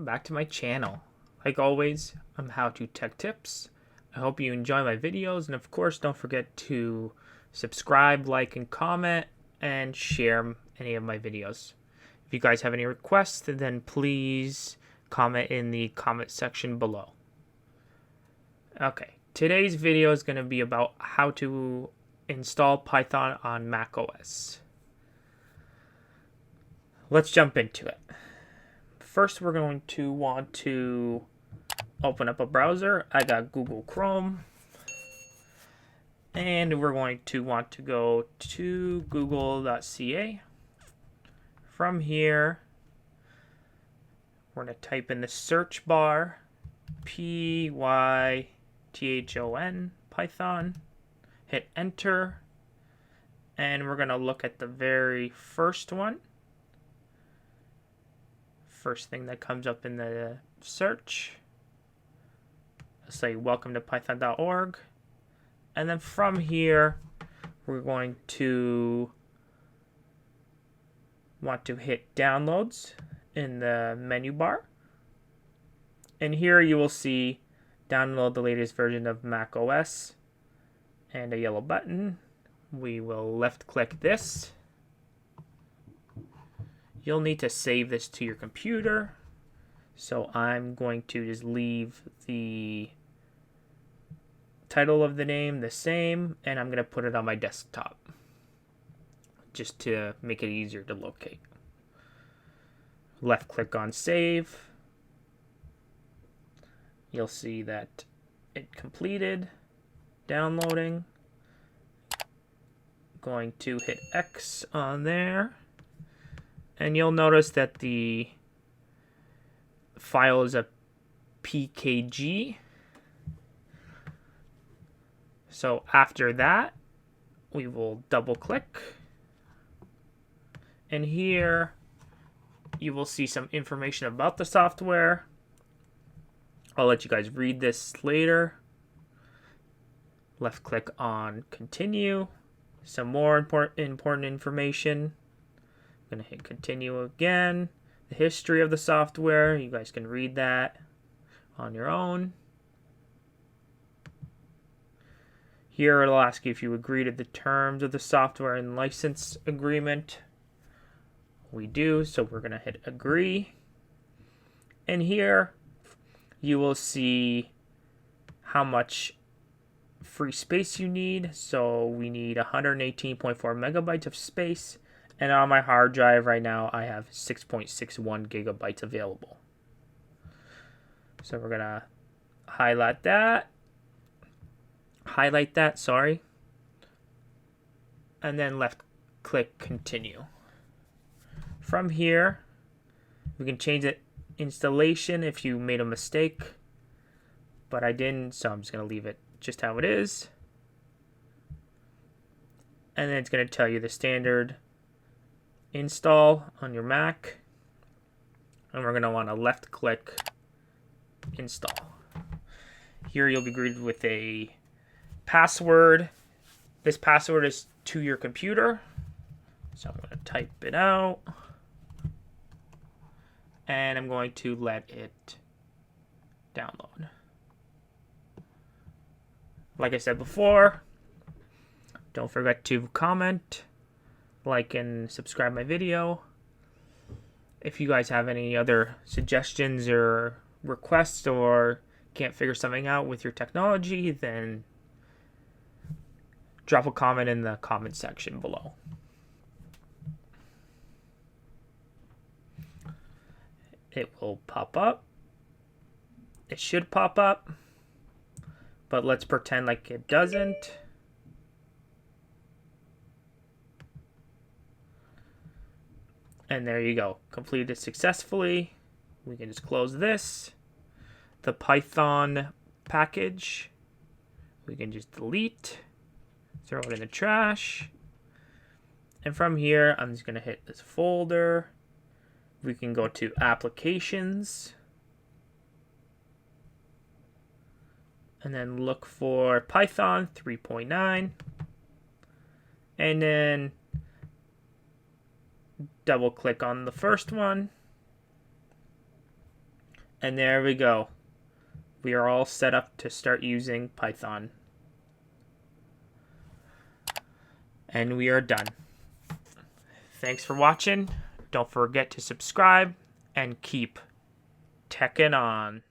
welcome back to my channel. Like always, I'm How To Tech Tips. I hope you enjoy my videos, and of course don't forget to subscribe, like, and comment, and share any of my videos. If you guys have any requests, then please comment in the comment section below. Okay, today's video is going to be about how to install Python on macOS. Let's jump into it. First, we're going to want to open up a browser. I got Google Chrome. And we're going to want to go to google.ca. From here, we're going to type in the search bar Python, Python. Hit enter. And we're going to look at the very first one. First thing that comes up in the search. Let's say welcome to python.org. And then from here, we're going to want to hit downloads in the menu bar. And here you will see download the latest version of macOS and a yellow button. We will left click this. You'll need to save this to your computer. So I'm going to just leave the title of the name the same, and I'm going to put it on my desktop just to make it easier to locate. Left click on save. You'll see that it completed downloading. Going to hit X on there. And you'll notice that the file is a PKG. So after that, we will double click. And here you will see some information about the software. I'll let you guys read this later. Left click on continue. Some more important information. I'm going to hit continue again. The history of the software, you guys can read that on your own. Here it'll ask you if you agree to the terms of the software and license agreement. We do, so we're going to hit agree. And here you will see how much free space you need. So we need 118.4 megabytes of space. And on my hard drive right now, I have 6.61 gigabytes available. So we're going to highlight that, and then left click continue. From here, we can change the installation if you made a mistake, but I didn't, so I'm just going to leave it just how it is. And then it's going to tell you the standard install on your Mac, and we're going to want to left click install. Here you'll be greeted with a password. This password is to your computer, so I'm going to type it out, and I'm going to let it download. Like I said before, don't forget to comment, like, and subscribe my video. If you guys have any other suggestions or requests or can't figure something out with your technology, then drop a comment in the comment section below. It will pop up. It should pop up, but let's pretend like it doesn't. And there you go. Completed it successfully. We can just close this. The Python package, we can just delete, throw it in the trash. And from here, I'm just going to hit this folder. We can go to applications. And then look for Python 3.9. And then double click on the first one. And there we go. We are all set up to start using Python. And we are done. Thanks for watching. Don't forget to subscribe and keep teching on.